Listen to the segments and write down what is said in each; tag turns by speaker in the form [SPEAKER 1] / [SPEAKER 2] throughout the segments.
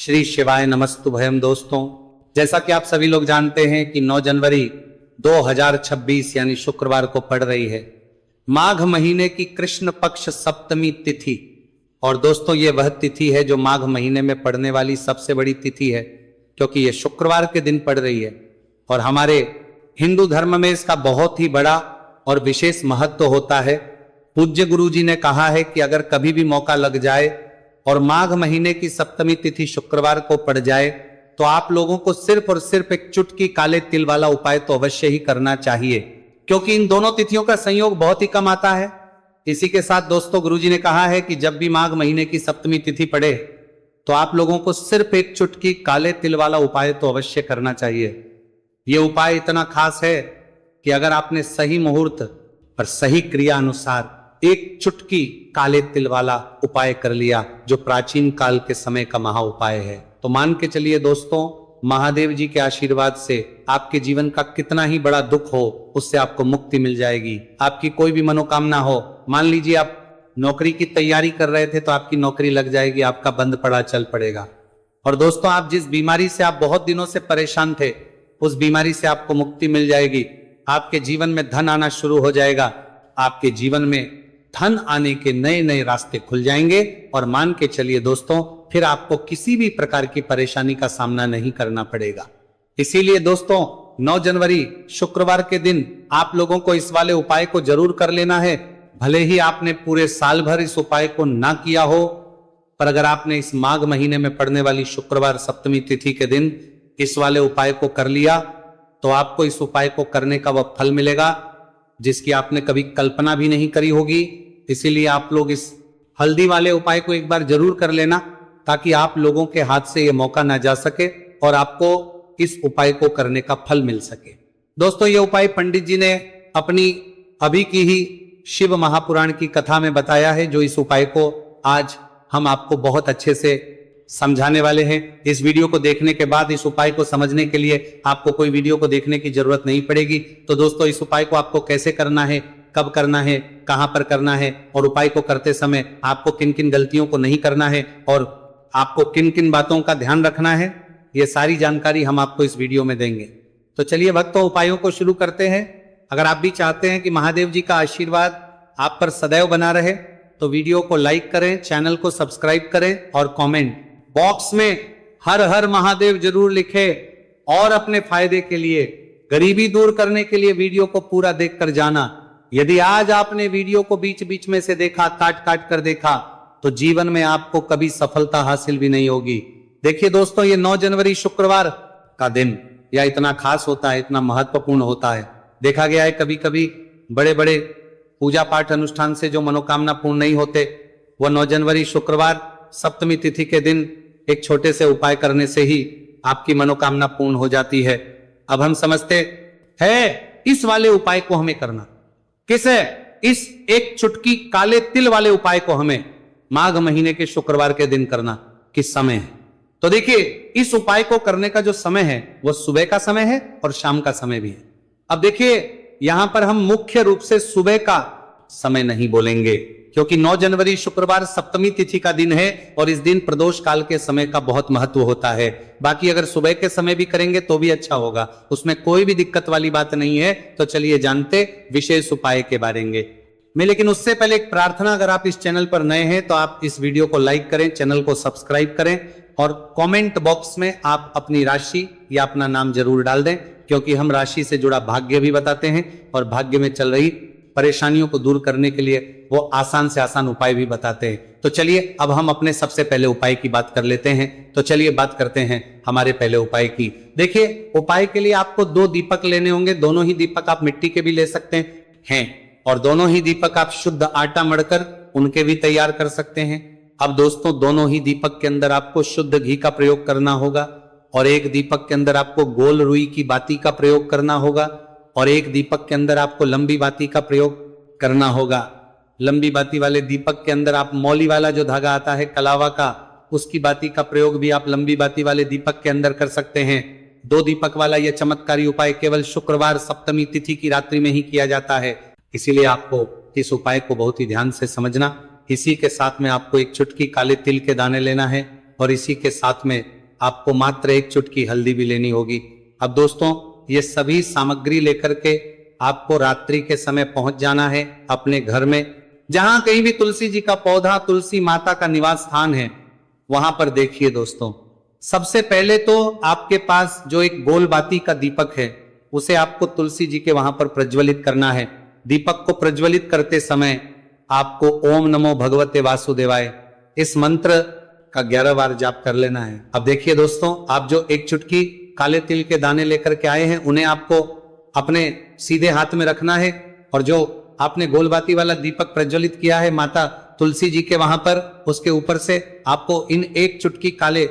[SPEAKER 1] श्री शिवाय नमस्तुभयम। दोस्तों, जैसा कि आप सभी लोग जानते हैं कि 9 जनवरी 2026 यानी शुक्रवार को पड़ रही है माघ महीने की कृष्ण पक्ष सप्तमी तिथि। और दोस्तों, ये वह तिथि है जो माघ महीने में पड़ने वाली सबसे बड़ी तिथि है, क्योंकि ये शुक्रवार के दिन पड़ रही है। और हमारे हिंदू धर्म में इसका बहुत ही बड़ा और विशेष महत्व होता है। पूज्य गुरु जी ने कहा है कि अगर कभी भी मौका लग जाए और माघ महीने की सप्तमी तिथि शुक्रवार को पड़ जाए तो आप लोगों को सिर्फ और सिर्फ एक चुटकी काले तिल वाला उपाय तो अवश्य ही करना चाहिए, क्योंकि इन दोनों तिथियों का संयोग बहुत ही कम आता है। इसी के साथ दोस्तों, गुरुजी ने कहा है कि जब भी माघ महीने की सप्तमी तिथि पड़े तो आप लोगों को सिर्फ एक चुटकी काले तिल वाला उपाय तो अवश्य करना चाहिए। यह उपाय इतना खास है कि अगर आपने सही मुहूर्त और सही क्रिया अनुसार एक चुटकी काले तिल वाला उपाय कर लिया, जो प्राचीन काल के समय का महा उपाय है, तो मान के चलिए दोस्तों, महादेव जी के आशीर्वाद से आपके जीवन का कितना ही बड़ा दुख हो उससे आपको मुक्ति मिल जाएगी। आपकी कोई भी मनोकामना हो, मान लीजिए आप नौकरी की तैयारी कर रहे थे तो आपकी नौकरी लग जाएगी, आपका बंद पड़ा चल पड़ेगा। और दोस्तों, आप जिस बीमारी से आप बहुत दिनों से परेशान थे उस बीमारी से आपको मुक्ति मिल जाएगी। आपके जीवन में धन आना शुरू हो जाएगा। आपके जीवन में धन आने के नए नए रास्ते खुल जाएंगे। और मान के चलिए दोस्तों, फिर आपको किसी भी प्रकार की परेशानी का सामना नहीं करना पड़ेगा। इसीलिए दोस्तों, 9 जनवरी शुक्रवार के दिन आप लोगों को इस वाले उपाय को जरूर कर लेना है। भले ही आपने पूरे साल भर इस उपाय को ना किया हो, पर अगर आपने इस माघ महीने में पड़ने वाली शुक्रवार सप्तमी तिथि के दिन इस वाले उपाय को कर लिया तो आपको इस उपाय को करने का वह फल मिलेगा जिसकी आपने कभी कल्पना भी नहीं करी होगी। इसीलिए आप लोग इस हल्दी वाले उपाय को एक बार जरूर कर लेना, ताकि आप लोगों के हाथ से यह मौका ना जा सके और आपको इस उपाय को करने का फल मिल सके। दोस्तों, यह उपाय पंडित जी ने अपनी अभी की ही शिव महापुराण की कथा में बताया है, जो इस उपाय को आज हम आपको बहुत अच्छे से समझाने वाले हैं। इस वीडियो को देखने के बाद इस उपाय को समझने के लिए आपको कोई वीडियो को देखने की जरूरत नहीं पड़ेगी। तो दोस्तों, इस उपाय को आपको कैसे करना है, कब करना है, कहां पर करना है, और उपाय को करते समय आपको किन किन गलतियों को नहीं करना है और आपको किन किन बातों का ध्यान रखना है, यह सारी जानकारी हम आपको इस वीडियो में देंगे। तो चलिए भक्तों, उपायों को शुरू करते हैं। अगर आप भी चाहते हैं कि महादेव जी का आशीर्वाद आप पर सदैव बना रहे तो वीडियो को लाइक करें, चैनल को सब्सक्राइब करें और कमेंट बॉक्स में हर हर महादेव जरूर लिखें। और अपने फायदे के लिए, गरीबी दूर करने के लिए वीडियो को पूरा देखकर जाना। यदि आज आपने वीडियो को बीच बीच में से देखा, काट काट कर देखा, तो जीवन में आपको कभी सफलता हासिल भी नहीं होगी। देखिए दोस्तों, ये 9 जनवरी शुक्रवार का दिन या इतना खास होता है, इतना महत्वपूर्ण होता है। देखा गया है कभी कभी बड़े बड़े पूजा पाठ अनुष्ठान से जो मनोकामना पूर्ण नहीं होते, वह 9 जनवरी शुक्रवार सप्तमी तिथि के दिन एक छोटे से उपाय करने से ही आपकी मनोकामना पूर्ण हो जाती है। अब हम समझते हैं इस वाले उपाय को हमें करना किसे, इस एक चुटकी काले तिल वाले उपाय को हमें माघ महीने के शुक्रवार के दिन करना किस समय है। तो देखिए, इस उपाय को करने का जो समय है वह सुबह का समय है और शाम का समय भी है। अब देखिए, यहां पर हम मुख्य रूप से सुबह का समय नहीं बोलेंगे, क्योंकि 9 जनवरी शुक्रवार सप्तमी तिथि का दिन है और इस दिन प्रदोष काल के समय का बहुत महत्व होता है। बाकी अगर सुबह के समय भी करेंगे तो भी अच्छा होगा, उसमें कोई भी दिक्कत वाली बात नहीं है। तो चलिए जानते विशेष उपाय के बारे में। लेकिन उससे पहले एक प्रार्थना, अगर आप इस चैनल पर नए हैं तो आप इस वीडियो को लाइक करें, चैनल को सब्सक्राइब करें और कमेंट बॉक्स में आप अपनी राशि या अपना नाम जरूर डाल दें, क्योंकि हम राशि से जुड़ा भाग्य भी बताते हैं और भाग्य में चल रही परेशानियों को दूर करने के लिए वो आसान से आसान उपाय भी बताते हैं। तो चलिए अब हम अपने सबसे पहले उपाय की बात कर लेते हैं। तो चलिए बात करते हैं हमारे पहले उपाय की। देखिए, उपाय के लिए आपको 2 दीपक लेने होंगे। दोनों ही दीपक आप मिट्टी के भी ले सकते हैं और दोनों ही दीपक आप शुद्ध आटा मढ़कर उनके भी तैयार कर सकते हैं। अब दोस्तों, दोनों ही दीपक के अंदर आपको शुद्ध घी का प्रयोग करना होगा और एक दीपक के अंदर आपको गोल रुई की बाती का प्रयोग करना होगा और एक दीपक के अंदर आपको लंबी बाती का प्रयोग करना होगा। लंबी बाती वाले दीपक के अंदर आप मौली वाला जो धागा आता है कलावा का, उसकी बाती का प्रयोग भी आप लंबी बाती वाले दीपक के अंदर कर सकते हैं। 2 दीपक वाला यह चमत्कारी उपाय केवल शुक्रवार सप्तमी तिथि की रात्रि में ही किया जाता है, इसीलिए आपको इस उपाय को बहुत ही ध्यान से समझना। इसी के साथ में आपको एक चुटकी काले तिल के दाने लेना है और इसी के साथ में आपको मात्र एक चुटकी हल्दी भी लेनी होगी। अब दोस्तों, ये सभी सामग्री लेकर के आपको रात्रि के समय पहुंच जाना है अपने घर में। जहां कहीं भी तुलसी जी का पौधा, तुलसी माता का निवास स्थान है, वहां पर देखिए दोस्तों, सबसे पहले तो आपके पास जो एक गोल बाती का दीपक है, उसे आपको तुलसी जी के वहां पर प्रज्वलित करना है। दीपक को प्रज्वलित करते समय आपको ओम नमो भगवते वासुदेवाय इस मंत्र का 11 बार जाप कर लेना है। अब देखिए दोस्तों, आप जो एक चुटकी काले तिल के दाने लेकर के आए हैं, उन्हें आपको अपने सीधे हाथ में रखना है, और जो आपने गोलबाती वाला दीपक प्रज्वलित किया है माता तुलसी जी के वहां पर, उसके ऊपर से आपको इन एक चुटकी काले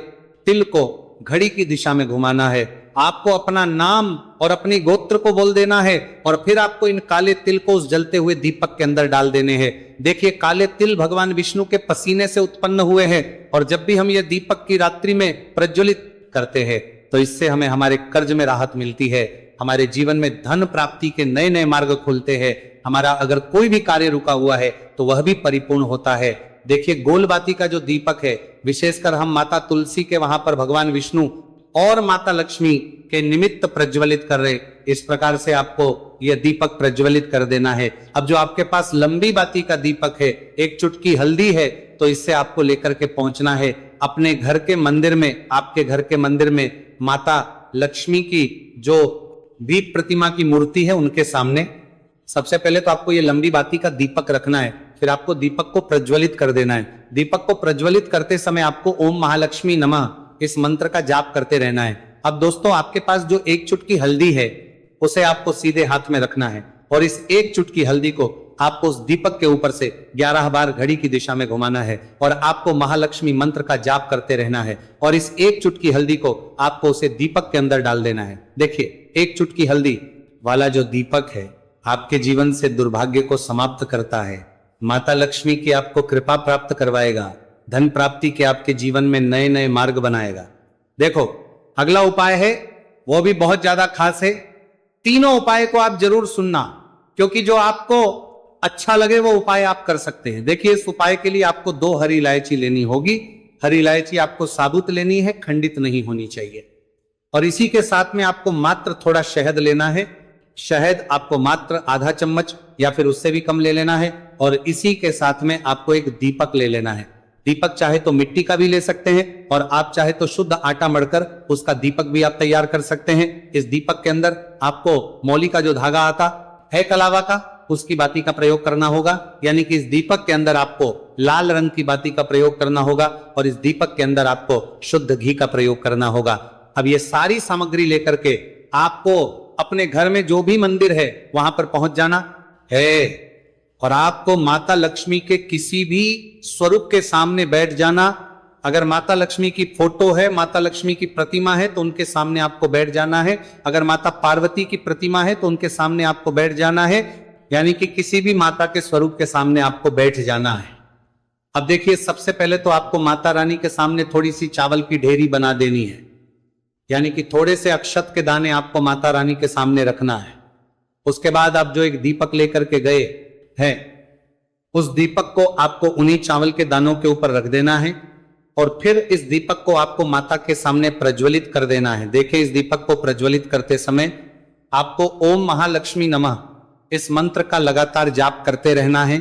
[SPEAKER 1] तिल को घड़ी की दिशा में घुमाना है। आपको अपना नाम और अपनी गोत्र को बोल देना है, और फिर आपको इन काले तिल को उस जलते हुए दीपक के अंदर डाल देने हैं। देखिए, काले तिल भगवान विष्णु के पसीने से उत्पन्न हुए हैं, और जब भी हम ये दीपक की रात्रि में प्रज्वलित करते हैं, तो इससे हमें हमारे कर्ज में राहत मिलती है, हमारे जीवन में धन प्राप्ति के नए नए मार्ग खुलते हैं। हमारा अगर कोई भी कार्य रुका हुआ है तो वह भी परिपूर्ण होता है। देखिए, गोलबाती का जो दीपक है, विशेषकर हम माता तुलसी के वहां पर भगवान विष्णु और माता लक्ष्मी के निमित्त प्रज्वलित कर रहे, इस प्रकार से आपको यह दीपक प्रज्वलित कर देना है। अब जो आपके पास लंबी बाती का दीपक है, एक चुटकी हल्दी है, तो इससे आपको लेकर के पहुंचना है अपने घर के मंदिर में। आपके घर के मंदिर में माता लक्ष्मी की जो दीप प्रतिमा की मूर्ति है, उनके सामने सबसे पहले तो आपको ये लंबी बाती का दीपक रखना है, फिर आपको दीपक को प्रज्वलित कर देना है। दीपक को प्रज्वलित करते समय आपको ओम महालक्ष्मी नमः इस मंत्र का जाप करते रहना है। अब दोस्तों, आपके पास जो एक चुटकी हल्दी है, उसे आपको सीधे हाथ में रखना है, और इस एक चुटकी हल्दी को आपको उस दीपक के ऊपर से 11 बार घड़ी की दिशा में घुमाना है, और आपको महालक्ष्मी मंत्र का जाप करते रहना है, और इस एक चुटकी हल्दी को आपको उसे दीपक के अंदर डाल देना है। देखिए, एक चुटकी हल्दी वाला जो दीपक है, आपके जीवन से दुर्भाग्य को समाप्त करता है, माता लक्ष्मी की आपको कृपा प्राप्त करवाएगा, धन प्राप्ति के आपके जीवन में नए नए मार्ग बनाएगा। देखो, अगला उपाय है, वो भी बहुत ज्यादा खास है। तीनों उपाय को आप जरूर सुनना, क्योंकि जो आपको अच्छा लगे वो उपाय आप कर सकते हैं। देखिए, इस उपाय के लिए आपको 2 हरी इलायची लेनी होगी। हरी इलायची आपको साबुत लेनी है, खंडित नहीं होनी चाहिए। और इसी के साथ में आपको मात्र थोड़ा शहद लेना है। शहद आपको मात्र आधा चम्मच या फिर उससे भी कम ले लेना है, और इसी के साथ में आपको एक दीपक ले लेना है। दीपक चाहे तो मिट्टी का भी ले सकते हैं, और आप चाहे तो शुद्ध आटा मढ़कर उसका दीपक भी आप तैयार कर सकते हैं। इस दीपक के अंदर आपको मौली का जो धागा आता है कलावा का, उसकी बाती का प्रयोग करना होगा। यानी कि इस दीपक के अंदर आपको लाल रंग की बाती का प्रयोग करना होगा, और इस दीपक के अंदर आपको शुद्ध घी का प्रयोग करना होगा। अब ये सारी सामग्री लेकर के आपको अपने घर में जो भी मंदिर है वहां पर पहुंच जाना है, और आपको माता लक्ष्मी के किसी भी स्वरूप के सामने बैठ जाना। अगर माता लक्ष्मी की फोटो है, माता लक्ष्मी की प्रतिमा है, तो उनके सामने आपको बैठ जाना है। अगर माता पार्वती की प्रतिमा है तो उनके सामने आपको बैठ जाना है। यानी कि किसी भी माता के स्वरूप के सामने आपको बैठ जाना है। अब देखिए, सबसे पहले तो आपको माता रानी के सामने थोड़ी सी चावल की ढेरी बना देनी है, यानी कि थोड़े से अक्षत के दाने आपको माता रानी के सामने रखना है। उसके बाद आप जो एक दीपक लेकर के गए हैं, उस दीपक को आपको उन्हीं चावल के दानों के ऊपर रख देना है, और फिर इस दीपक को आपको माता के सामने प्रज्वलित कर देना है। देखिए, इस दीपक को प्रज्वलित करते समय आपको ओम महालक्ष्मी नमः इस मंत्र का लगातार जाप करते रहना है।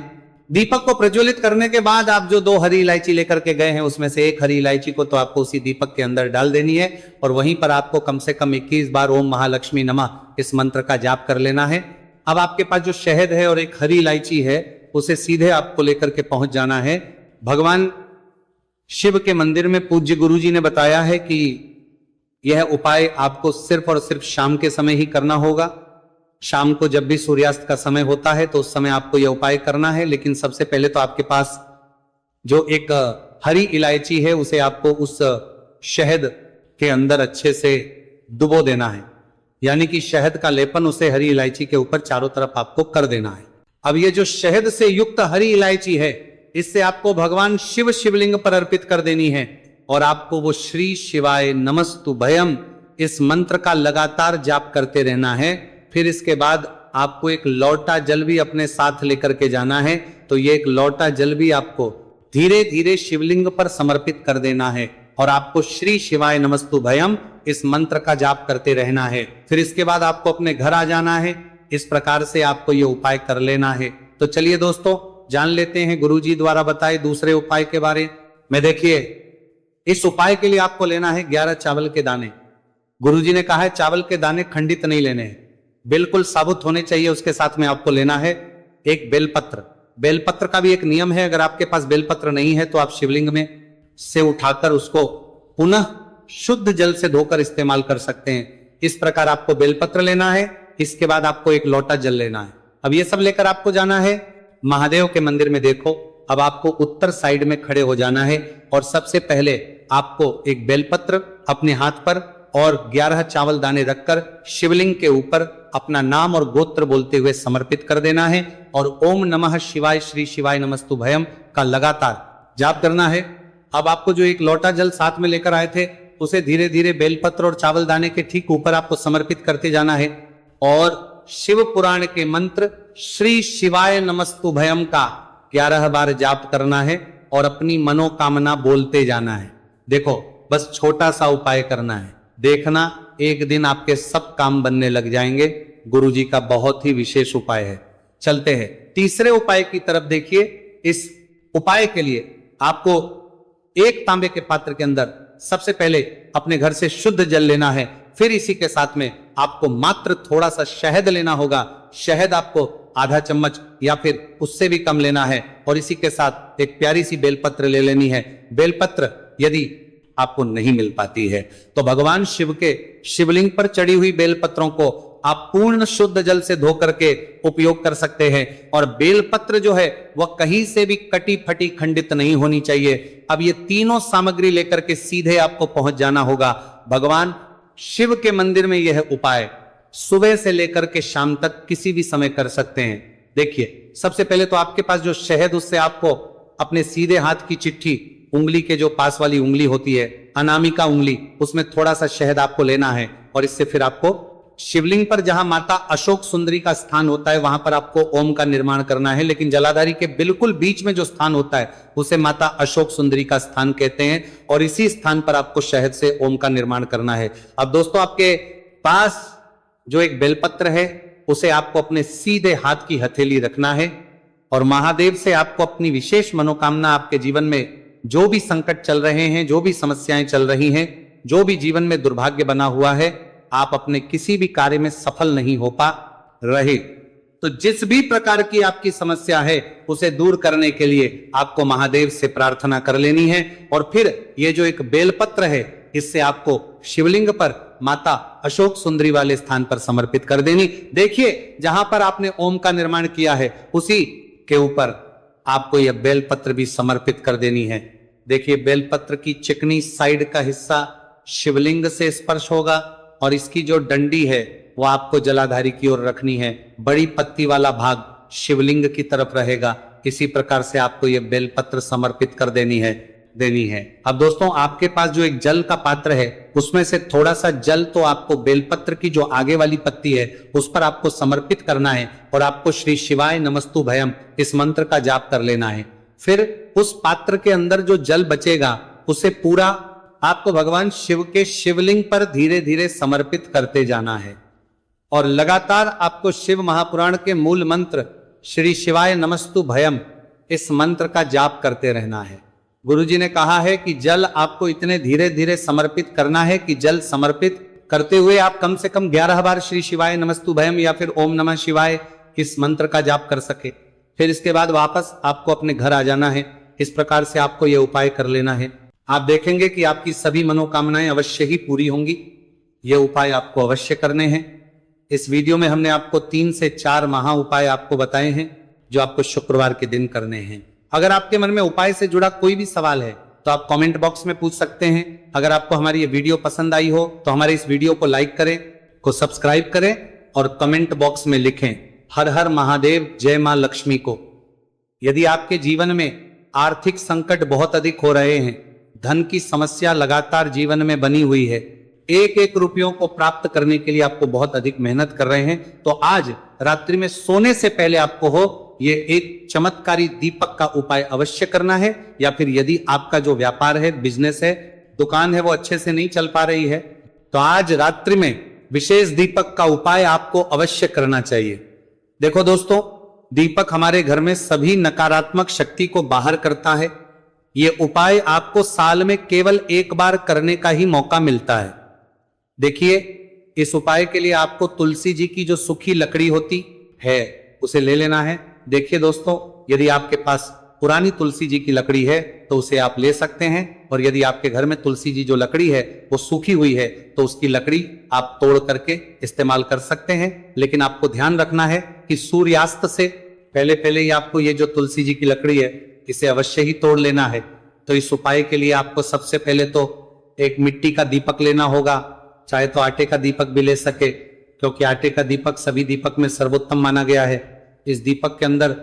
[SPEAKER 1] दीपक को प्रज्वलित करने के बाद आप जो 2 हरी इलायची लेकर के गए हैं, उसमें से एक हरी इलायची को तो आपको उसी दीपक के अंदर डाल देनी है, और वहीं पर आपको कम से कम 21 बार ओम महालक्ष्मी नमः इस मंत्र का जाप कर लेना है। अब आपके पास जो शहद है और एक हरी इलायची है, उसे सीधे आपको लेकर के पहुंच जाना है भगवान शिव के मंदिर में। पूज्य गुरु जी ने बताया है कि यह उपाय आपको सिर्फ और सिर्फ शाम के समय ही करना होगा। शाम को जब भी सूर्यास्त का समय होता है तो उस समय आपको यह उपाय करना है। लेकिन सबसे पहले तो आपके पास जो एक हरी इलायची है, उसे आपको उस शहद के अंदर अच्छे से डुबो देना है, यानी कि शहद का लेपन उसे हरी इलायची के ऊपर चारों तरफ आपको कर देना है। अब ये जो शहद से युक्त हरी इलायची है, इससे आपको भगवान शिव शिवलिंग पर अर्पित कर देनी है, और आपको वो श्री शिवाय नमस्तुभयम इस मंत्र का लगातार जाप करते रहना है। फिर इसके बाद आपको एक लौटा जल भी अपने साथ लेकर के जाना है। तो ये एक लौटा जल भी आपको धीरे धीरे शिवलिंग पर समर्पित कर देना है। और आपको श्री शिवाय नमस्तु भयम इस मंत्र का जाप करते रहना है। फिर इसके बाद आपको अपने घर आ जाना है। इस प्रकार से आपको ये उपाय कर लेना है। तो चलिए दोस्तों, जान लेते हैं गुरुजी द्वारा बताए दूसरे उपाय के बारे में। देखिए, इस उपाय के लिए आपको लेना है 11 चावल के दाने। गुरुजी ने कहा है चावल के दाने खंडित नहीं लेने हैं, बिल्कुल साबुत होने चाहिए। उसके साथ में आपको लेना है एक बेलपत्र। बेलपत्र का भी एक नियम है, अगर आपके पास बेलपत्र नहीं है तो आप शिवलिंग में से उठाकर उसको पुनः शुद्ध जल से धोकर इस्तेमाल कर सकते हैं। इस प्रकार आपको बेलपत्र लेना है। इसके बाद आपको एक लोटा जल लेना है। अब ये सब लेकर आपको जाना है महादेव के मंदिर में। देखो, अब आपको उत्तर साइड में खड़े हो जाना है और सबसे पहले आपको एक बेलपत्र अपने हाथ पर और 11 चावल दाने रखकर शिवलिंग के ऊपर अपना नाम और गोत्र बोलते हुए समर्पित कर देना है और ओम नमः शिवाय श्री शिवाय नमस्तु भयम का लगातार जाप करना है। अब आपको जो एक लोटा जल साथ में लेकर आए थे उसे धीरे धीरे बेलपत्र और चावल दाने के ठीक ऊपर आपको समर्पित करते जाना है और शिव पुराण के मंत्र श्री शिवाय नमस्तु भयम का 11 बार जाप करना है और अपनी मनोकामना बोलते जाना है। देखो, बस छोटा सा उपाय करना है, देखना एक दिन आपके सब काम बनने लग जाएंगे। गुरुजी का बहुत ही विशेष उपाय है। चलते हैं तीसरे उपाय की तरफ। देखिए, इस उपाय के लिए आपको एक तांबे के पात्र के अंदर सबसे पहले अपने घर से शुद्ध जल लेना है। फिर इसी के साथ में आपको मात्र थोड़ा सा शहद लेना होगा। शहद आपको आधा चम्मच या फिर उससे भी कम लेना है और इसी के साथ एक प्यारी सी बेलपत्र ले लेनी है। बेलपत्र यदि आपको नहीं मिल पाती है तो भगवान शिव के शिवलिंग पर चढ़ी हुई बेलपत्रों को आप पूर्ण शुद्ध जल से धो करके उपयोग कर सकते हैं। और बेलपत्र जो है वह कहीं से भी कटी फटी खंडित नहीं होनी चाहिए। अब ये तीनों सामग्री लेकर के सीधे आपको पहुंच जाना होगा भगवान शिव के मंदिर में। यह उपाय सुबह से लेकर के शाम तक किसी भी समय कर सकते हैं। देखिए, सबसे पहले तो आपके पास जो शहद, उससे आपको अपने सीधे हाथ की चिट्ठी, उंगली के जो पास वाली उंगली होती है, अनामिका उंगली, उसमें थोड़ा सा शहद आपको लेना है और इससे फिर आपको शिवलिंग पर जहां माता अशोक सुंदरी का स्थान होता है वहां पर आपको ओम का निर्माण करना है। लेकिन जलाधारी के बिल्कुल बीच में जो स्थान होता है उसे माता अशोक सुंदरी का स्थान कहते हैं और इसी स्थान पर आपको शहद से ओम का निर्माण करना है। अब दोस्तों, आपके पास जो एक बेलपत्र है उसे आपको अपने सीधे हाथ की हथेली रखना है और महादेव से आपको अपनी विशेष मनोकामना, आपके जीवन में जो भी संकट चल रहे हैं, जो भी समस्याएं चल रही हैं, जो भी जीवन में दुर्भाग्य बना हुआ है, आप अपने किसी भी कार्य में सफल नहीं हो पा रहे, तो जिस भी प्रकार की आपकी समस्या है उसे दूर करने के लिए आपको महादेव से प्रार्थना कर लेनी है। और फिर ये जो एक बेलपत्र है इससे आपको शिवलिंग पर माता अशोक सुंदरी वाले स्थान पर समर्पित कर देनी। देखिए, जहां पर आपने ओम का निर्माण किया है उसी के ऊपर आपको यह बेलपत्र भी समर्पित कर देनी है। देखिए, बेलपत्र की चिकनी साइड का हिस्सा शिवलिंग से स्पर्श होगा और इसकी जो डंडी है वो आपको जलाधारी की ओर रखनी है। बड़ी पत्ती वाला भाग शिवलिंग की तरफ रहेगा। इसी प्रकार से आपको यह बेलपत्र समर्पित कर देनी है। अब दोस्तों, आपके पास जो एक जल का पात्र है उसमें से थोड़ा सा जल तो आपको बेलपत्र की जो आगे वाली पत्ती है उस पर आपको समर्पित करना है और आपको श्री शिवाय नमस्तु भयम इस मंत्र का जाप कर लेना है। फिर उस पात्र के अंदर जो जल बचेगा उसे पूरा आपको भगवान शिव के शिवलिंग पर धीरे धीरे समर्पित करते जाना है और लगातार आपको शिव महापुराण के मूल मंत्र श्री शिवाय नमस्तु भयम इस मंत्र का जाप करते रहना है। गुरुजी ने कहा है कि जल आपको इतने धीरे धीरे समर्पित करना है कि जल समर्पित करते हुए आप कम से कम 11 बार श्री शिवाय नमस्तु भयम या फिर ओम नमः शिवाय इस मंत्र का जाप कर सके। फिर इसके बाद वापस आपको अपने घर आ जाना है। इस प्रकार से आपको यह उपाय कर लेना है। आप देखेंगे कि आपकी सभी मनोकामनाएं अवश्य ही पूरी होंगी। ये उपाय आपको अवश्य करने हैं। इस वीडियो में हमने आपको 3 से 4 महा उपाय आपको बताए हैं जो आपको शुक्रवार के दिन करने हैं। अगर आपके मन में उपाय से जुड़ा कोई भी सवाल है तो आप कमेंट बॉक्स में पूछ सकते हैं। अगर आपको हमारी ये वीडियो पसंद आई हो तो हमारे इस वीडियो को लाइक करें, को सब्सक्राइब करें और कमेंट बॉक्स में लिखें हर हर महादेव, जय मां लक्ष्मी को। यदि आपके जीवन में आर्थिक संकट बहुत अधिक हो रहे हैं, धन की समस्या लगातार जीवन में बनी हुई है, एक एक रुपयों को प्राप्त करने के लिए आपको बहुत अधिक मेहनत कर रहे हैं, तो आज रात्रि में सोने से पहले आपको हो ये एक चमत्कारी दीपक का उपाय अवश्य करना है। या फिर यदि आपका जो व्यापार है, बिजनेस है, दुकान है वो अच्छे से नहीं चल पा रही है, तो आज रात्रि में विशेष दीपक का उपाय आपको अवश्य करना चाहिए। देखो दोस्तों, दीपक हमारे घर में सभी नकारात्मक शक्ति को बाहर करता है। ये उपाय आपको साल में केवल एक बार करने का ही मौका मिलता है। देखिए, इस उपाय के लिए आपको तुलसी जी की जो सूखी लकड़ी होती है उसे ले लेना है। देखिए दोस्तों, यदि आपके पास पुरानी तुलसी जी की लकड़ी है तो उसे आप ले सकते हैं, और यदि आपके घर में तुलसी जी जो लकड़ी है वो सूखी हुई है तो उसकी लकड़ी आप तोड़ करके इस्तेमाल कर सकते हैं। लेकिन आपको ध्यान रखना है कि सूर्यास्त से पहले पहले ही आपको ये जो तुलसी जी की लकड़ी है इसे अवश्य ही तोड़ लेना है। तो इस उपाय के लिए आपको सबसे पहले तो एक मिट्टी का दीपक लेना होगा, चाहे तो आटे का दीपक भी ले सके, क्योंकि आटे का दीपक सभी दीपक में सर्वोत्तम माना गया है। इस दीपक के अंदर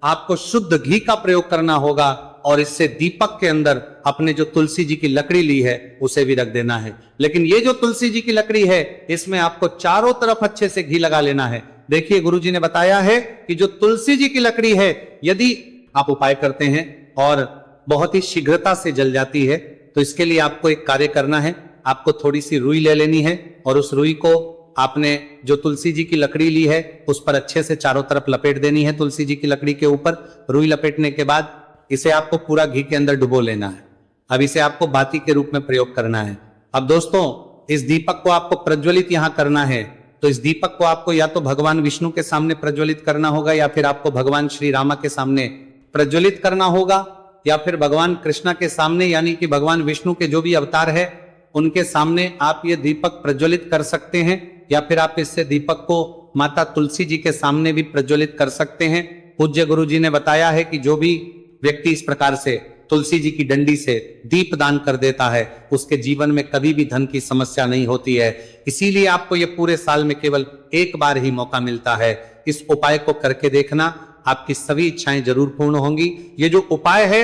[SPEAKER 1] आपको शुद्ध घी का प्रयोग करना होगा, और इससे दीपक के अंदर अपने जो तुलसी जी की लकड़ी ली है उसे भी रख देना है। लेकिन ये जो तुलसी जी की लकड़ी है इसमें आपको चारों तरफ अच्छे से घी लगा लेना है। देखिए, गुरुजी ने बताया है कि जो तुलसी जी की लकड़ी है यदि आप उपाय करते हैं और बहुत ही शीघ्रता से जल जाती है, तो इसके लिए आपको एक कार्य करना है। आपको थोड़ी सी रुई ले लेनी है, और उस रुई को आपने जो तुलसी जी की लकड़ी ली है उस पर अच्छे से चारों तरफ लपेट देनी है। तुलसी जी की लकड़ी के ऊपर रुई लपेटने के बाद इसे आपको पूरा घी के अंदर डुबो लेना है। अब इसे आपको बाती के रूप में प्रयोग करना है। अब दोस्तों, इस दीपक को आपको प्रज्वलित यहां करना है, तो इस दीपक को आपको या तो भगवान विष्णु के सामने प्रज्वलित करना होगा, या फिर आपको भगवान श्री रामा के सामने प्रज्वलित करना होगा, या फिर भगवान कृष्णा के सामने, यानी कि भगवान विष्णु के जो भी अवतार है उनके सामने आप ये दीपक प्रज्वलित कर सकते हैं, या फिर आप इससे दीपक को माता तुलसी जी के सामने भी प्रज्वलित कर सकते हैं। पूज्य गुरु जी ने बताया है कि जो भी व्यक्ति इस प्रकार से तुलसी जी की डंडी से दीप दान कर देता है उसके जीवन में कभी भी धन की समस्या नहीं होती है। इसीलिए आपको ये पूरे साल में केवल एक बार ही मौका मिलता है। इस उपाय को करके देखना, आपकी सभी इच्छाएं जरूर पूर्ण होंगी। ये जो उपाय है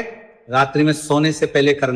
[SPEAKER 1] रात्रि में सोने से पहले करना।